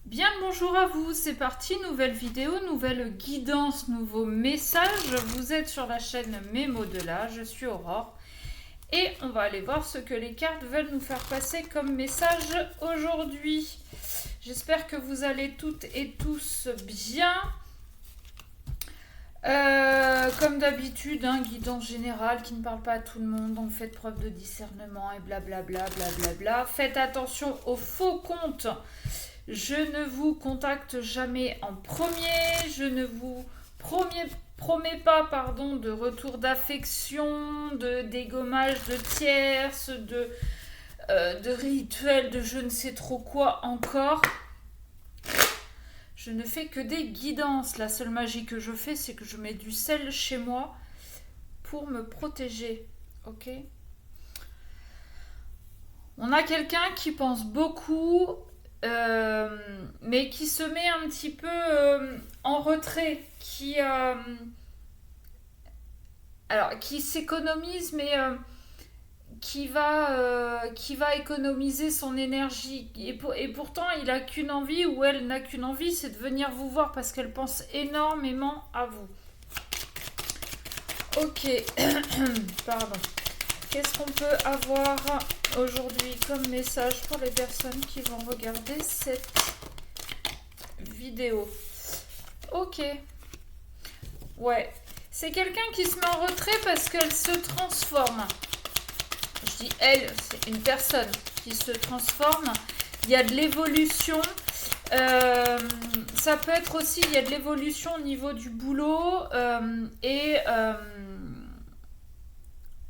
Bien le bonjour à vous, c'est parti, nouvelle vidéo, nouvelle guidance, nouveau message. Vous êtes sur la chaîne Mémo de là, je suis Aurore. Et on va aller voir ce que les cartes veulent nous faire passer comme message aujourd'hui. J'espère que vous allez toutes et tous bien. Comme d'habitude, guidance générale qui ne parle pas à tout le monde, donc faites preuve de discernement et blablabla, blablabla. Faites attention aux faux comptes. Je ne vous contacte jamais en premier, je ne vous promets pas de retour d'affection, de dégommage de tierces, de rituels, de je ne sais trop quoi encore. Je ne fais que des guidances. La seule magie que je fais, c'est que je mets du sel chez moi pour me protéger. Ok ? On a quelqu'un qui pense beaucoup, mais qui se met un petit peu en retrait, qui s'économise, mais qui va économiser son énergie. Et pourtant, il a qu'une envie, ou elle n'a qu'une envie, c'est de venir vous voir parce qu'elle pense énormément à vous. Ok, pardon. Qu'est-ce qu'on peut avoir aujourd'hui comme message pour les personnes qui vont regarder cette vidéo? Ok. Ouais. C'est quelqu'un qui se met en retrait parce qu'elle se transforme. Je dis elle, c'est une personne qui se transforme. Il y a de l'évolution. Ça peut être aussi, il y a de l'évolution au niveau du boulot et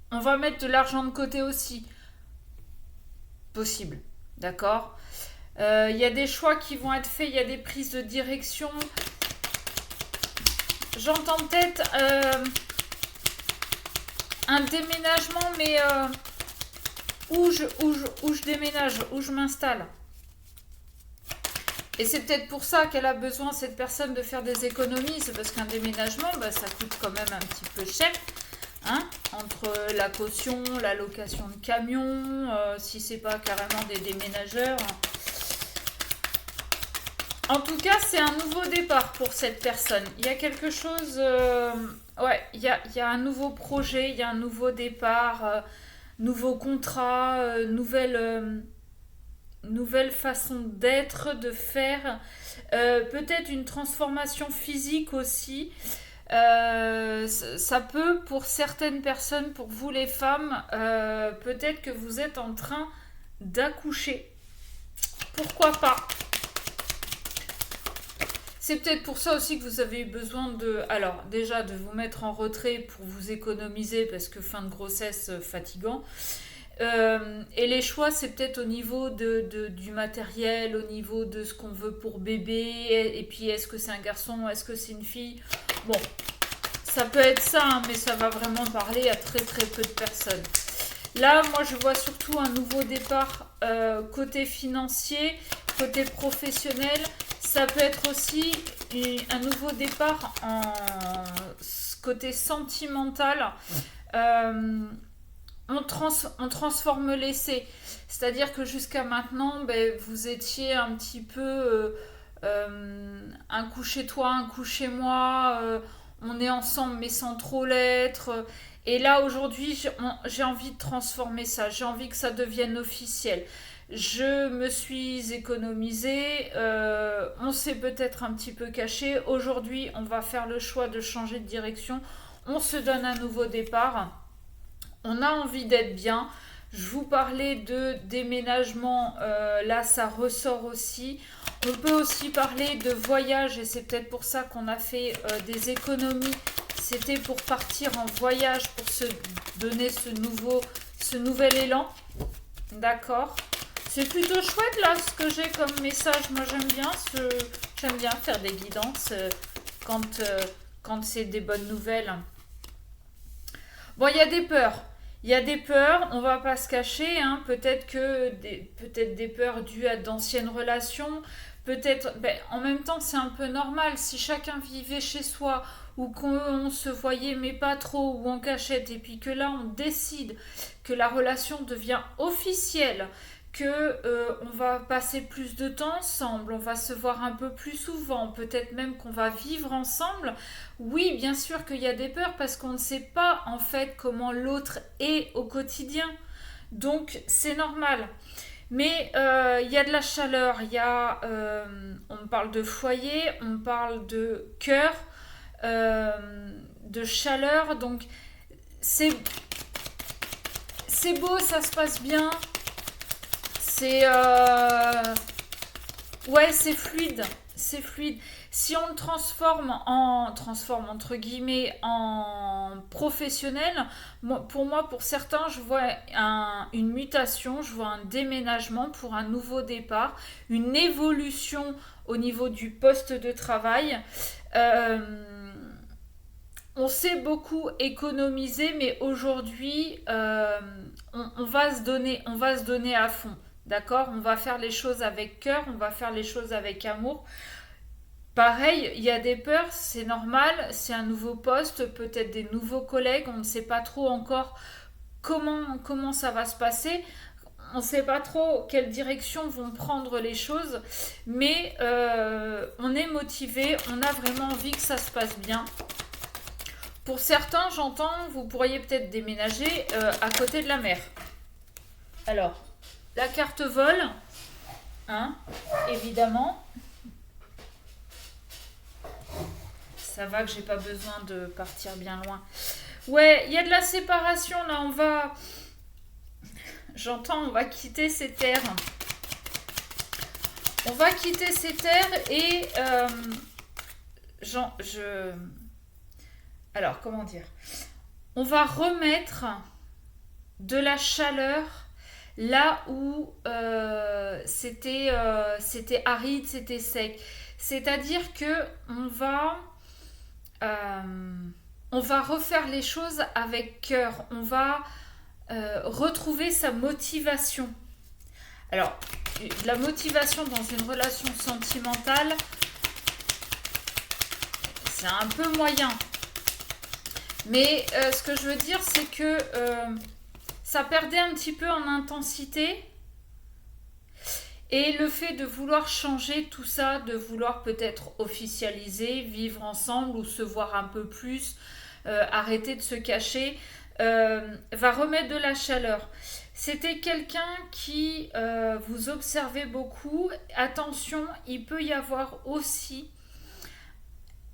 on va mettre de l'argent de côté aussi. Possible, d'accord. Il y a des choix qui vont être faits, il y a des prises de direction. J'entends peut-être un déménagement, mais où je déménage, où je m'installe. Et c'est peut-être pour ça qu'elle a besoin, cette personne, de faire des économies. C'est parce qu'un déménagement, ça coûte quand même un petit peu cher. Entre la caution, la location de camion, si c'est pas carrément des déménageurs. En tout cas, c'est un nouveau départ pour cette personne. Il y a quelque chose... il y a un nouveau projet, il y a un nouveau départ, nouveau contrat, nouvelle façon d'être, de faire. Peut-être une transformation physique aussi. Ça peut, pour certaines personnes, pour vous les femmes, peut-être que vous êtes en train d'accoucher. Pourquoi pas? C'est peut-être pour ça aussi que vous avez eu besoin déjà de vous mettre en retrait pour vous économiser, parce que fin de grossesse, fatigant. Et les choix, c'est peut-être au niveau du matériel, au niveau de ce qu'on veut pour bébé, et puis est-ce que c'est un garçon, est-ce que c'est une fille? Bon, ça peut être ça, mais ça va vraiment parler à très très peu de personnes. Là, moi, je vois surtout un nouveau départ côté financier, côté professionnel. Ça peut être aussi un nouveau départ en côté sentimental. On transforme l'essai. C'est-à-dire que jusqu'à maintenant, vous étiez un petit peu un coup chez toi, un coup chez moi. On est ensemble mais sans trop l'être. Et là, aujourd'hui, j'ai envie de transformer ça. J'ai envie que ça devienne officiel. Je me suis économisée, on s'est peut-être un petit peu caché. Aujourd'hui, on va faire le choix de changer de direction. On se donne un nouveau départ. On a envie d'être bien. Je vous parlais de déménagement, là ça ressort aussi. On peut aussi parler de voyage et c'est peut-être pour ça qu'on a fait des économies. C'était pour partir en voyage, pour se donner ce nouvel élan. D'accord. C'est plutôt chouette là ce que j'ai comme message. Moi j'aime bien faire des guidances quand c'est des bonnes nouvelles. Bon, il y a des peurs. Il y a des peurs, on va pas se cacher, peut-être des peurs dues à d'anciennes relations, peut-être, en même temps c'est un peu normal, si chacun vivait chez soi, ou qu'on se voyait mais pas trop, ou en cachette, et puis que là on décide que la relation devient officielle, que on va passer plus de temps ensemble, on va se voir un peu plus souvent, peut-être même qu'on va vivre ensemble. Oui, bien sûr qu'il y a des peurs parce qu'on ne sait pas en fait comment l'autre est au quotidien. Donc c'est normal. Mais il y a de la chaleur, on parle de foyer, on parle de cœur, de chaleur. Donc c'est c'est beau, ça se passe bien. C'est ouais, c'est fluide, c'est fluide. Si on le transforme entre guillemets en professionnel, pour moi, pour certains, je vois une mutation, je vois un déménagement pour un nouveau départ, une évolution au niveau du poste de travail. Euh, on sait beaucoup économiser, mais aujourd'hui, on va se donner à fond. D'accord. On va faire les choses avec cœur, on va faire les choses avec amour. Pareil, il y a des peurs, c'est normal, c'est un nouveau poste, peut-être des nouveaux collègues, on ne sait pas trop encore comment ça va se passer, on ne sait pas trop quelle direction vont prendre les choses, mais on est motivé, on a vraiment envie que ça se passe bien. Pour certains, j'entends, vous pourriez peut-être déménager à côté de la mer. Alors, la carte vol, hein, évidemment. Ça va que j'ai pas besoin de partir bien loin. Ouais, il y a de la séparation là, j'entends, on va quitter ces terres. On va quitter ces terres et je... Alors, comment dire? On va remettre de la chaleur là où c'était aride, c'était sec. C'est-à-dire que on va refaire les choses avec cœur. On va retrouver sa motivation. Alors, la motivation dans une relation sentimentale, c'est un peu moyen. Mais ce que je veux dire, c'est que ça perdait un petit peu en intensité. Et le fait de vouloir changer tout ça, de vouloir peut-être officialiser, vivre ensemble ou se voir un peu plus, arrêter de se cacher, va remettre de la chaleur. C'était quelqu'un qui vous observait beaucoup. Attention, il peut y avoir aussi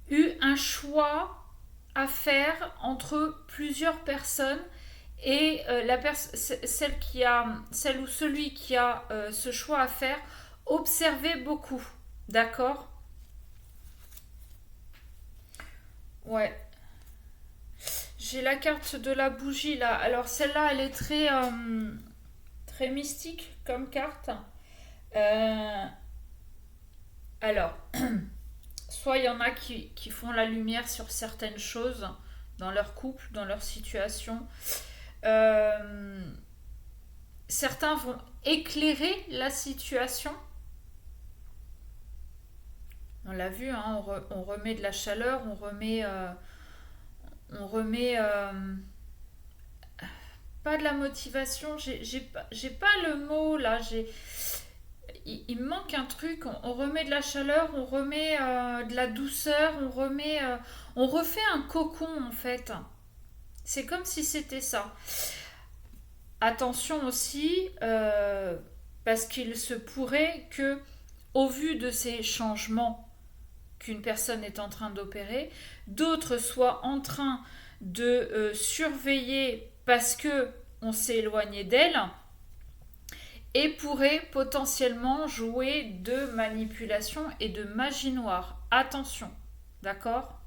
eu un choix à faire entre plusieurs personnes et celle ou celui qui a ce choix à faire, observez beaucoup, d'accord. Ouais, j'ai la carte de la bougie là. Alors celle-là, elle est très mystique comme carte. Euh, alors, soit il y en a qui font la lumière sur certaines choses dans leur couple, dans leur situation. Euh, Certains vont éclairer la situation. On l'a vu, hein, on remet de la chaleur, on remet pas de la motivation. J'ai pas le mot là. Il me manque un truc. On remet de la chaleur, on remet de la douceur, on refait un cocon en fait. C'est comme si c'était ça. Attention aussi, parce qu'il se pourrait que, au vu de ces changements qu'une personne est en train d'opérer, d'autres soient en train de surveiller parce que on s'est éloigné d'elle et pourraient potentiellement jouer de manipulation et de magie noire. Attention, d'accord.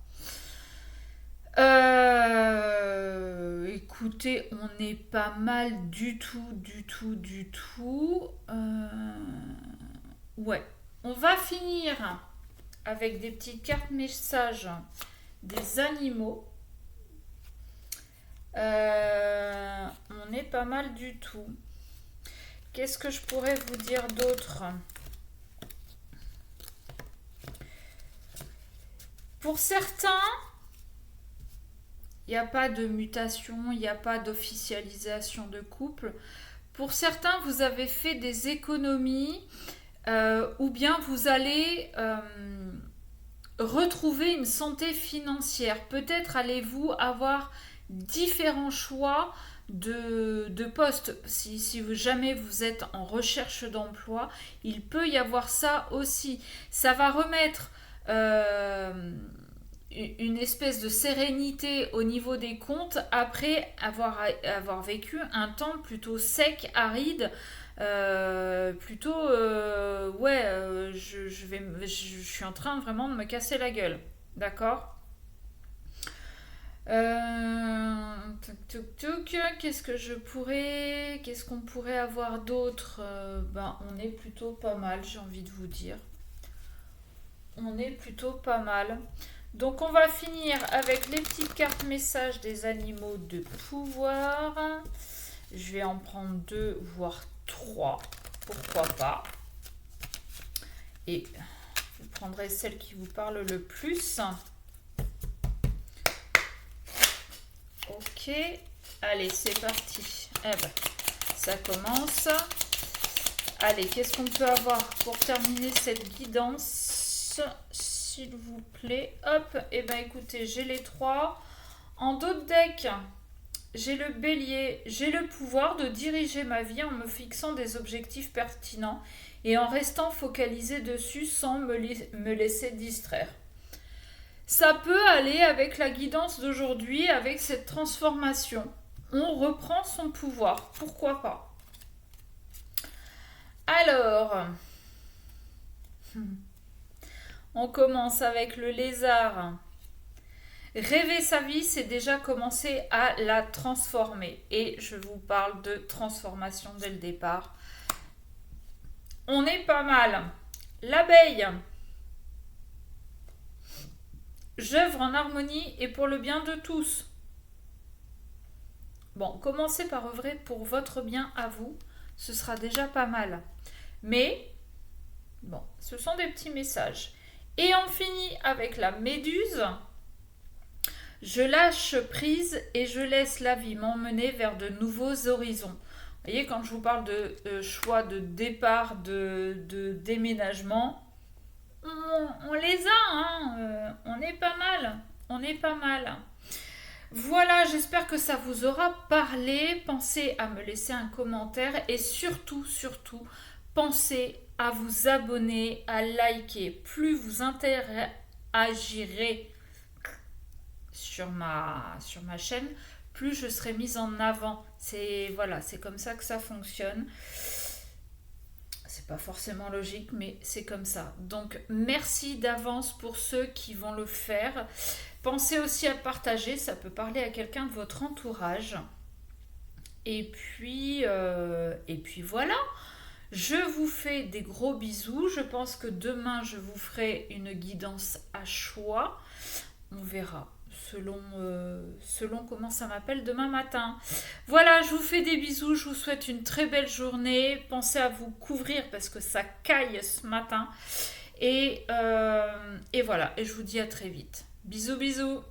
Écoutez, on n'est pas mal du tout, du tout, du tout. Ouais. On va finir avec des petites cartes messages des animaux. On est pas mal du tout. Qu'est-ce que je pourrais vous dire d'autre? Pour certains, il n'y a pas de mutation, il n'y a pas d'officialisation de couple. Pour certains, vous avez fait des économies ou bien vous allez retrouver une santé financière. Peut-être allez-vous avoir différents choix de postes. Si jamais vous êtes en recherche d'emploi, il peut y avoir ça aussi. Ça va remettre une espèce de sérénité au niveau des comptes après avoir vécu un temps plutôt sec, aride, plutôt ouais, je suis en train vraiment de me casser la gueule, d'accord. Qu'est-ce qu'on pourrait avoir d'autre. Ben, on est plutôt pas mal, j'ai envie de vous dire. On est plutôt pas mal. Donc on va finir avec les petites cartes messages des animaux de pouvoir. Je vais en prendre 2, voire 3. Pourquoi pas. Et vous prendrez celle qui vous parle le plus. Ok. Allez, c'est parti. Eh ben, ça commence. Allez, qu'est-ce qu'on peut avoir pour terminer cette guidance, s'il vous plaît? Hop, et ben écoutez, j'ai les 3. En dos de deck, j'ai le bélier. J'ai le pouvoir de diriger ma vie en me fixant des objectifs pertinents et en restant focalisé dessus sans me laisser distraire. Ça peut aller avec la guidance d'aujourd'hui, avec cette transformation. On reprend son pouvoir, pourquoi pas. Alors, on commence avec le lézard. Rêver sa vie, c'est déjà commencer à la transformer. Et je vous parle de transformation dès le départ. On est pas mal. L'abeille. J'œuvre en harmonie et pour le bien de tous. Bon, commencez par œuvrer pour votre bien à vous. Ce sera déjà pas mal. Mais, bon, ce sont des petits messages. Et on finit avec la méduse. Je lâche prise et je laisse la vie m'emmener vers de nouveaux horizons. Vous voyez, quand je vous parle de choix de départ, de déménagement, on les a, hein, on est pas mal. On est pas mal. Voilà, j'espère que ça vous aura parlé. Pensez à me laisser un commentaire et surtout, pensez à vous abonner, à liker. Plus vous interagirez sur ma chaîne, plus je serai mise en avant. C'est voilà, c'est comme ça que ça fonctionne. C'est pas forcément logique, mais c'est comme ça. Donc merci d'avance pour ceux qui vont le faire. Pensez aussi à partager, ça peut parler à quelqu'un de votre entourage. Et puis voilà. Je vous fais des gros bisous. Je pense que demain, je vous ferai une guidance à choix. On verra selon comment ça m'appelle demain matin. Voilà, je vous fais des bisous. Je vous souhaite une très belle journée. Pensez à vous couvrir parce que ça caille ce matin. Et voilà, et je vous dis à très vite. Bisous, bisous.